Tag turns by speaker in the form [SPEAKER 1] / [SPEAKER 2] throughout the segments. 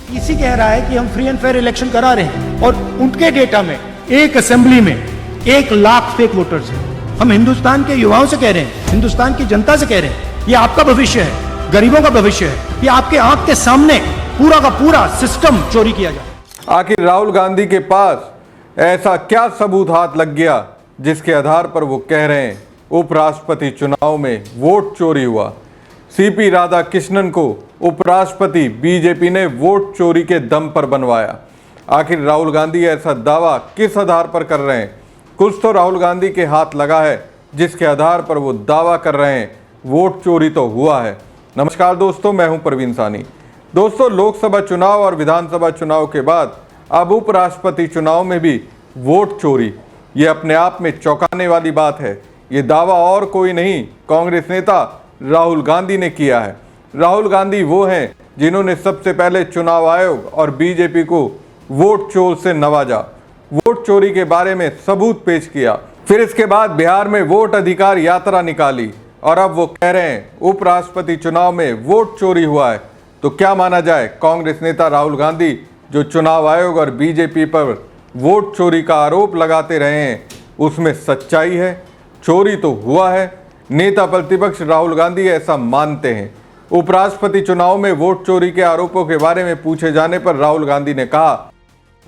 [SPEAKER 1] इसी कह रहा है कि हम फ्री एंड फेयर इलेक्शन करा रहे हैं और उनके डेटा में एक असेंबली में 1 लाख फेक वोटर्स हैं। हम हिंदुस्तान के युवाओं से कह रहे हैं, हिंदुस्तान की जनता से कह रहे हैं, ये आपका भविष्य है, गरीबों का भविष्य है, ये आपके आंख के सामने पूरा का पूरा सिस्टम चोरी किया जाए।
[SPEAKER 2] आखिर राहुल गांधी के पास ऐसा क्या सबूत हाथ लग गया जिसके आधार पर वो कह रहे हैं उपराष्ट्रपति चुनाव में वोट चोरी हुआ। सीपी राधाकृष्णन को उपराष्ट्रपति बीजेपी ने वोट चोरी के दम पर बनवाया। आखिर राहुल गांधी ऐसा दावा किस आधार पर कर रहे हैं? कुछ तो राहुल गांधी के हाथ लगा है जिसके आधार पर वो दावा कर रहे हैं वोट चोरी तो हुआ है। नमस्कार दोस्तों, मैं हूं प्रवीण सानी। दोस्तों, लोकसभा चुनाव और विधानसभा चुनाव के बाद अब उपराष्ट्रपति चुनाव में भी वोट चोरी, ये अपने आप में चौंकाने वाली बात है। ये दावा और कोई नहीं, कांग्रेस नेता राहुल गांधी ने किया है। राहुल गांधी वो हैं जिन्होंने सबसे पहले चुनाव आयोग और बीजेपी को वोट चोर से नवाजा, वोट चोरी के बारे में सबूत पेश किया। फिर इसके बाद बिहार में वोट अधिकार यात्रा निकाली और अब वो कह रहे हैं उपराष्ट्रपति चुनाव में वोट चोरी हुआ है। तो क्या माना जाए, कांग्रेस नेता राहुल गांधी जो चुनाव आयोग और बीजेपी पर वोट चोरी का आरोप लगाते रहे हैं उसमें सच्चाई है? चोरी तो हुआ है। नेता प्रतिपक्ष राहुल गांधी ऐसा मानते हैं। उपराष्ट्रपति चुनाव में वोट चोरी के आरोपों के बारे में पूछे जाने पर राहुल गांधी ने कहा,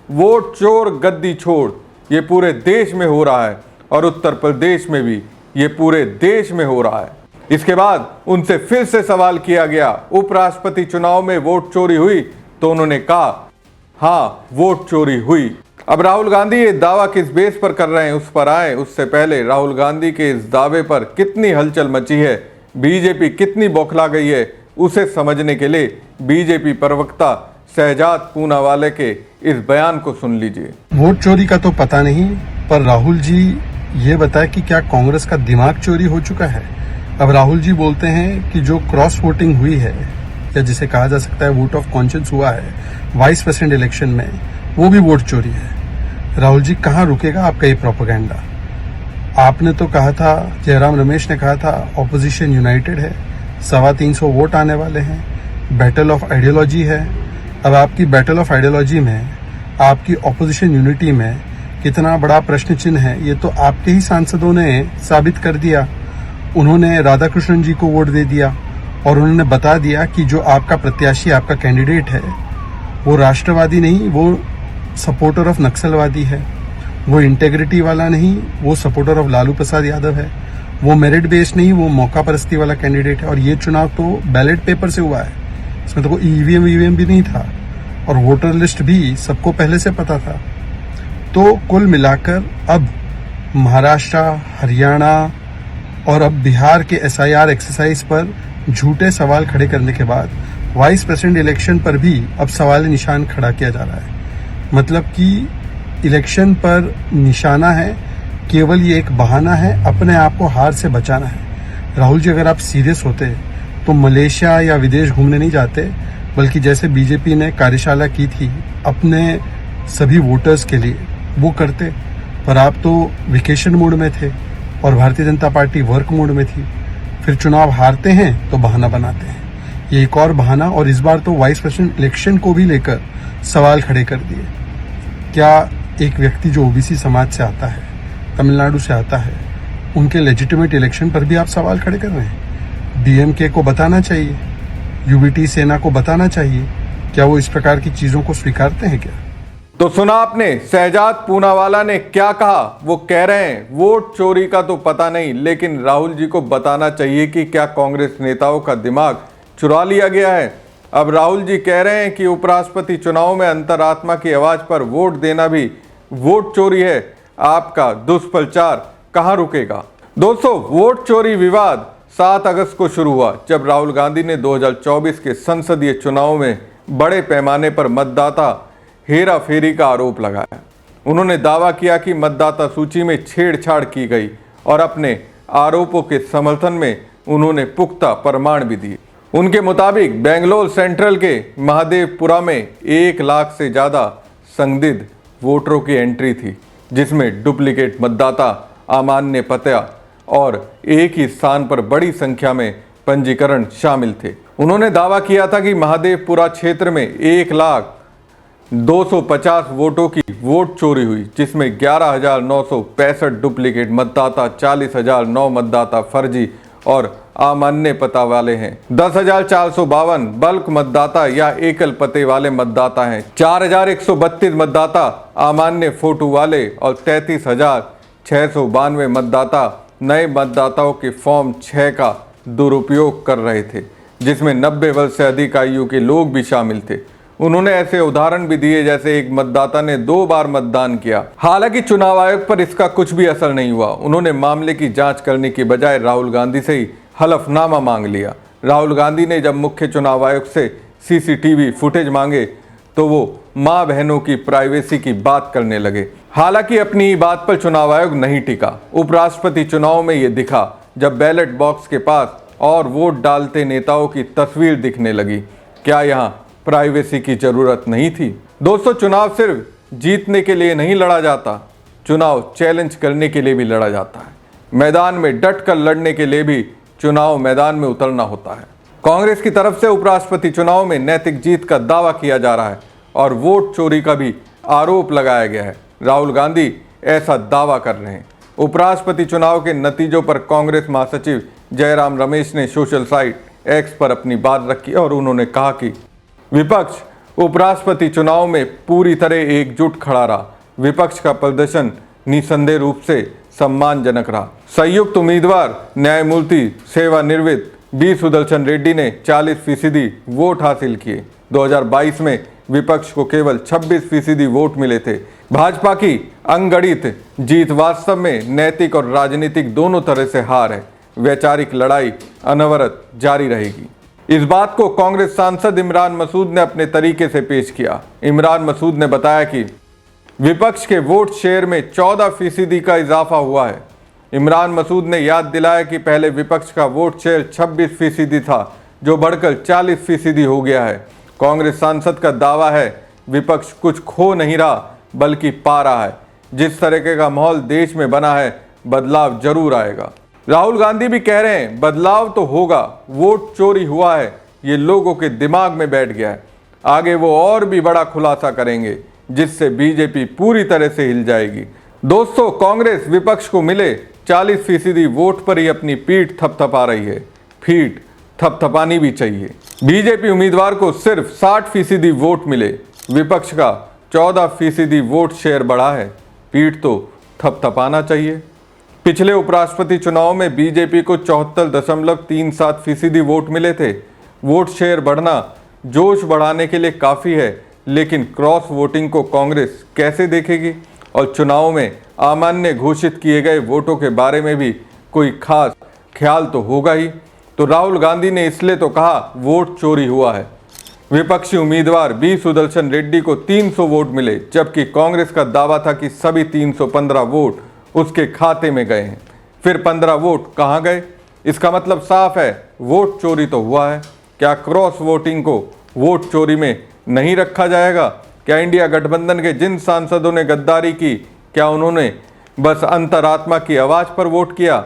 [SPEAKER 2] वोट चोर गद्दी छोड़, ये पूरे देश में हो रहा है और उत्तर प्रदेश में भी ये पूरे देश में हो रहा है। इसके बाद उनसे फिर से सवाल किया गया, उपराष्ट्रपति चुनाव में वोट चोरी हुई? तो उन्होंने कहा, हाँ, वोट चोरी हुई। अब राहुल गांधी ये दावा किस बेस पर कर रहे हैं उस पर आए। उससे पहले राहुल गांधी के इस दावे पर कितनी हलचल मची है, बीजेपी कितनी बौखला गई है, उसे समझने के लिए बीजेपी प्रवक्ता शहजाद पूनावाला के इस बयान को सुन लीजिए।
[SPEAKER 3] वोट चोरी का तो पता नहीं, पर राहुल जी ये बताए कि क्या कांग्रेस का दिमाग चोरी हो चुका है। अब राहुल जी बोलते हैं कि जो क्रॉस वोटिंग हुई है, या जिसे कहा जा सकता है वोट ऑफ कॉन्शियंस हुआ है वाइस प्रेसिडेंट इलेक्शन में, वो भी वोट चोरी है। राहुल जी, कहाँ रुकेगा आपका ये प्रोपेगेंडा? आपने तो कहा था, जयराम रमेश ने कहा था, ऑपोजिशन यूनाइटेड है, 325 वोट आने वाले हैं, बैटल ऑफ आइडियोलॉजी है। अब आपकी बैटल ऑफ आइडियोलॉजी में, आपकी ऑपोजिशन यूनिटी में कितना बड़ा प्रश्न चिन्ह है, ये तो आपके ही सांसदों ने साबित कर दिया। उन्होंने राधाकृष्णन जी को वोट दे दिया और उन्होंने बता दिया कि जो आपका प्रत्याशी, आपका कैंडिडेट है, वो राष्ट्रवादी नहीं, वो सपोर्टर ऑफ नक्सलवादी है, वो इंटेग्रिटी वाला नहीं, वो सपोर्टर ऑफ लालू प्रसाद यादव है, वो मेरिट बेस्ड नहीं, वो मौका परस्ती वाला कैंडिडेट है। और ये चुनाव तो बैलेट पेपर से हुआ है, इसमें तो कोई ईवीएम भी नहीं था और वोटर लिस्ट भी सबको पहले से पता था। तो कुल मिलाकर अब महाराष्ट्र, हरियाणा और अब बिहार के एसआईआर एक्सरसाइज पर झूठे सवाल खड़े करने के बाद वाइस प्रेसिडेंट इलेक्शन पर भी अब सवाल निशान खड़ा किया जा रहा है। मतलब कि इलेक्शन पर निशाना है, केवल ये एक बहाना है, अपने आप को हार से बचाना है। राहुल जी, अगर आप सीरियस होते तो मलेशिया या विदेश घूमने नहीं जाते, बल्कि जैसे बीजेपी ने कार्यशाला की थी अपने सभी वोटर्स के लिए, वो करते। पर आप तो वेकेशन मोड में थे और Bharatiya Janata party work mode में थी। फिर चुनाव हारते हैं तो बहाना बनाते हैं, ये एक और बहाना। और इस बार तो वाइस प्रेसिडेंट इलेक्शन को भी लेकर सवाल खड़े कर दिए। क्या एक व्यक्ति जो ओबीसी समाज से आता है, तमिलनाडु से आता है, उनके लेजिटिमेट इलेक्शन पर भी आप सवाल खड़े कर रहे हैं? डीएमके को बताना चाहिए, यूबीटी सेना को बताना चाहिए, क्या वो इस प्रकार की चीजों को स्वीकारते हैं क्या?
[SPEAKER 2] तो सुना आपने, शहजाद पूनावाला ने क्या कहा। वो कह रहे हैं वोट चोरी का तो पता नहीं, लेकिन राहुल जी को बताना चाहिए कि क्या कांग्रेस नेताओं का दिमाग चुरा लिया गया है। अब राहुल जी कह रहे हैं कि उपराष्ट्रपति चुनाव में अंतरात्मा की आवाज पर वोट देना भी वोट चोरी है। आपका दुष्प्रचार कहां रुकेगा? दोस्तों, वोट चोरी विवाद 7 अगस्त को शुरू हुआ जब राहुल गांधी ने 2024 के संसदीय चुनाव में बड़े पैमाने पर मतदाता हेरा फेरी का आरोप लगाया। उन्होंने दावा किया कि मतदाता सूची में छेड़छाड़ की गई और अपने आरोपों के समर्थन में उन्होंने पुख्ता प्रमाण भी दिए। उनके मुताबिक बेंगलोर सेंट्रल के महादेवपुरा में 1 लाख से ज़्यादा संदिग्ध वोटरों की एंट्री थी, जिसमें डुप्लीकेट मतदाता, अमान्य पता और एक ही स्थान पर बड़ी संख्या में पंजीकरण शामिल थे। उन्होंने दावा किया था कि महादेवपुरा क्षेत्र में 1,250,000 वोटों की वोट चोरी हुई, जिसमें 11,965 डुप्लीकेट मतदाता, 40,009 मतदाता फर्जी और अमान्य पता वाले हैं, 10,452 बल्क मतदाता या एकल पते वाले मतदाता हैं, 4,132 मतदाता अमान्य फोटो वाले और 33,692 मतदाता नए मतदाताओं के फॉर्म 6 का दुरुपयोग कर रहे थे, जिसमें 90 वर्ष से अधिक आयु के लोग भी शामिल थे। उन्होंने ऐसे उदाहरण भी दिए जैसे एक मतदाता ने 2 बार मतदान किया। हालांकि चुनाव आयोग पर इसका कुछ भी असर नहीं हुआ। उन्होंने मामले की जांच करने की बजाय राहुल गांधी से ही हलफनामा मांग लिया। राहुल गांधी ने जब मुख्य चुनाव आयोग से सीसीटीवी फुटेज मांगे तो वो मां बहनों की प्राइवेसी की बात करने लगे। हालांकि अपनी ही बात पर चुनाव आयोग नहीं टिका। उपराष्ट्रपति चुनाव में ये दिखा जब बैलेट बॉक्स के पास और वोट डालते नेताओं की तस्वीर दिखने लगी। क्या यहाँ प्राइवेसी की जरूरत नहीं थी? दोस्तों, चुनाव सिर्फ जीतने के लिए नहीं लड़ा जाता, चुनाव चैलेंज करने के लिए भी लड़ा जाता है। मैदान में डट कर लड़ने के लिए भी चुनाव मैदान में उतरना होता है। कांग्रेस की तरफ से उपराष्ट्रपति चुनाव में नैतिक जीत का दावा किया जा रहा है और वोट चोरी का भी आरोप लगाया गया है। राहुल गांधी ऐसा दावा कर रहे हैं। उपराष्ट्रपति चुनाव के नतीजों पर कांग्रेस महासचिव जयराम रमेश ने सोशल साइट एक्स पर अपनी बात रखी और उन्होंने कहा कि विपक्ष उपराष्ट्रपति चुनाव में पूरी तरह एकजुट खड़ा रहा। विपक्ष का प्रदर्शन निसंदेह रूप से सम्मानजनक रहा। संयुक्त उम्मीदवार न्यायमूर्ति सेवानिवृत्त बी सुदर्शन रेड्डी ने 40% वोट हासिल किए। 2022 में विपक्ष को केवल 26% वोट मिले थे। भाजपा की अनगढ़ित जीत वास्तव में नैतिक और राजनीतिक दोनों तरह से हार है। वैचारिक लड़ाई अनवरत जारी रहेगी। इस बात को कांग्रेस सांसद इमरान मसूद ने अपने तरीके से पेश किया। इमरान मसूद ने बताया कि विपक्ष के वोट शेयर में 14% का इजाफा हुआ है। इमरान मसूद ने याद दिलाया कि पहले विपक्ष का वोट शेयर 26% था, जो बढ़कर 40% हो गया है। कांग्रेस सांसद का दावा है विपक्ष कुछ खो नहीं रहा बल्कि पा रहा है। जिस तरीके का माहौल देश में बना है, बदलाव जरूर आएगा। राहुल गांधी भी कह रहे हैं बदलाव तो होगा, वोट चोरी हुआ है, ये लोगों के दिमाग में बैठ गया है। आगे वो और भी बड़ा खुलासा करेंगे जिससे बीजेपी पूरी तरह से हिल जाएगी। दोस्तों, कांग्रेस विपक्ष को मिले 40% वोट पर ही अपनी पीठ थपथपा रही है। पीठ थपथपानी भी चाहिए। बीजेपी उम्मीदवार को सिर्फ 60% वोट मिले, विपक्ष का 14% वोट शेयर बढ़ा है। पीठ तो थपथपाना चाहिए। पिछले उपराष्ट्रपति चुनाव में बीजेपी को 74.37% वोट मिले थे। वोट शेयर बढ़ना जोश बढ़ाने के लिए काफ़ी है, लेकिन क्रॉस वोटिंग को कांग्रेस कैसे देखेगी? और चुनाव में अमान्य घोषित किए गए वोटों के बारे में भी कोई खास ख्याल तो होगा ही। तो राहुल गांधी ने इसलिए तो कहा वोट चोरी हुआ है। विपक्षी उम्मीदवार बी सुदर्शन रेड्डी को 300 वोट मिले, जबकि कांग्रेस का दावा था कि सभी 315 वोट उसके खाते में गए हैं। फिर 15 वोट कहाँ गए? इसका मतलब साफ है, वोट चोरी तो हुआ है। क्या क्रॉस वोटिंग को वोट चोरी में नहीं रखा जाएगा? क्या इंडिया गठबंधन के जिन सांसदों ने गद्दारी की, क्या उन्होंने बस अंतरात्मा की आवाज़ पर वोट किया,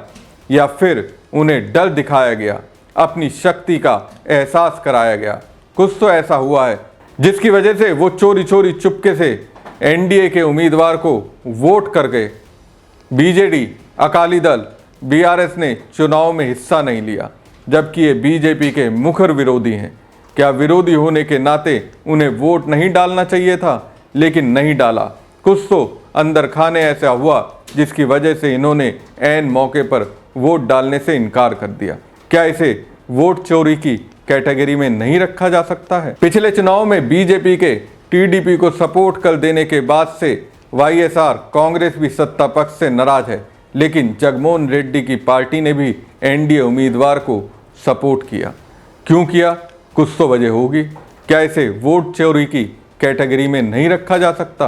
[SPEAKER 2] या फिर उन्हें डर दिखाया गया, अपनी शक्ति का एहसास कराया गया? कुछ तो ऐसा हुआ है जिसकी वजह से वो चोरी चोरी चुपके से एनडीए के उम्मीदवार को वोट कर गए। बीजेडी, अकाली दल, बीआरएस ने चुनाव में हिस्सा नहीं लिया, जबकि ये बीजेपी के मुखर विरोधी हैं। क्या विरोधी होने के नाते उन्हें वोट नहीं डालना चाहिए था? लेकिन नहीं डाला। कुछ तो अंदर खाने ऐसा हुआ जिसकी वजह से इन्होंने ऐन मौके पर वोट डालने से इनकार कर दिया। क्या इसे वोट चोरी की कैटेगरी में नहीं रखा जा सकता है? पिछले चुनाव में बीजेपी के टीडीपी को सपोर्ट कर देने के बाद से वाईएसआर कांग्रेस भी सत्ता पक्ष से नाराज है, लेकिन जगनमोहन रेड्डी की पार्टी ने भी एनडीए उम्मीदवार को सपोर्ट किया। क्यों किया? कुछ तो वजह होगी। क्या इसे वोट चोरी की कैटेगरी में नहीं रखा जा सकता?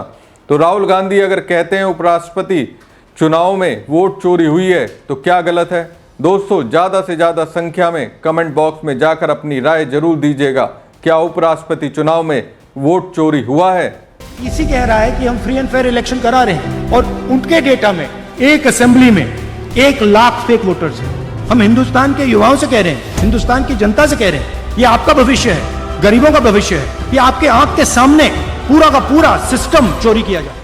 [SPEAKER 2] तो राहुल गांधी अगर कहते हैं उपराष्ट्रपति चुनाव में वोट चोरी हुई है तो क्या गलत है? दोस्तों, ज़्यादा से ज़्यादा संख्या में कमेंट बॉक्स में जाकर अपनी राय जरूर दीजिएगा। क्या उपराष्ट्रपति चुनाव में वोट चोरी हुआ है?
[SPEAKER 1] इसी कह रहा है कि हम फ्री एंड फेयर इलेक्शन करा रहे हैं और उनके डेटा में एक असेंबली में 1 लाख फेक वोटर्स हैं। हम हिंदुस्तान के युवाओं से कह रहे हैं, हिंदुस्तान की जनता से कह रहे हैं ये आपका भविष्य है, गरीबों का भविष्य है। ये आपके आंख के सामने पूरा का पूरा सिस्टम चोरी किया जाए।